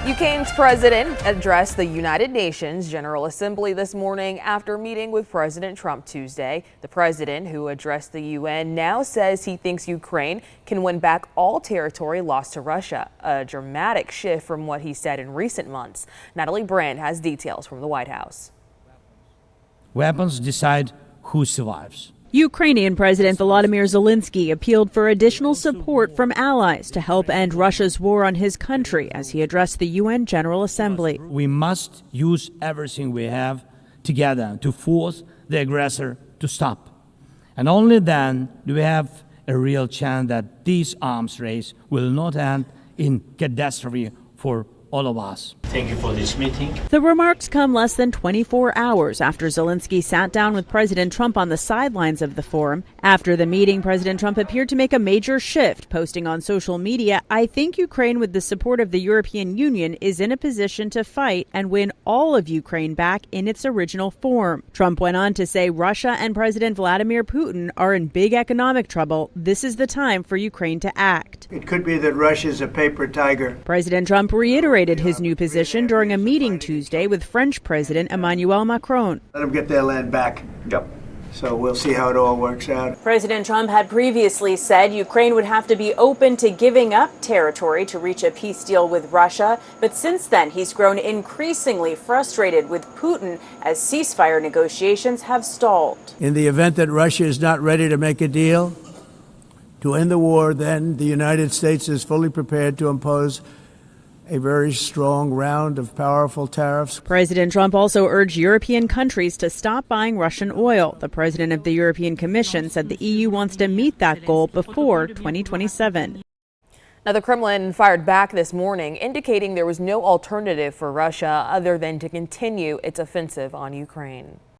Ukraine's president addressed the United Nations General Assembly this morning after meeting with President Trump Tuesday. The president, who addressed the UN, now says he thinks Ukraine can win back all territory lost to Russia, a dramatic shift from what he said in recent months. Natalie Brand has details from the White House. Weapons decide who survives. Ukrainian President Volodymyr Zelensky appealed for additional support from allies to help end Russia's war on his country as he addressed the UN General Assembly. We must use everything we have together to force the aggressor to stop. And only then do we have a real chance that this arms race will not end in catastrophe for all of us. Thank you for this meeting. The remarks come less than 24 hours after Zelensky sat down with President Trump on the sidelines of the forum. After the meeting, President Trump appeared to make a major shift, posting on social media, "I think Ukraine, with the support of the European Union, is in a position to fight and win all of Ukraine back in its original form." Trump went on to say Russia and President Vladimir Putin are in big economic trouble. This is the time for Ukraine to act. It could be that Russia's a paper tiger. President Trump reiterated his new position during a meeting Tuesday with French President Emmanuel Macron. Let them get their land back. Yep. So we'll see how it all works out. President Trump had previously said Ukraine would have to be open to giving up territory to reach a peace deal with Russia. But since then, he's grown increasingly frustrated with Putin as ceasefire negotiations have stalled. In the event that Russia is not ready to make a deal to end the war, then the United States is fully prepared to impose a very strong round of powerful tariffs. President Trump also urged European countries to stop buying Russian oil. The president of the European Commission said the EU wants to meet that goal before 2027. Now, the Kremlin fired back this morning, indicating there was no alternative for Russia other than to continue its offensive on Ukraine.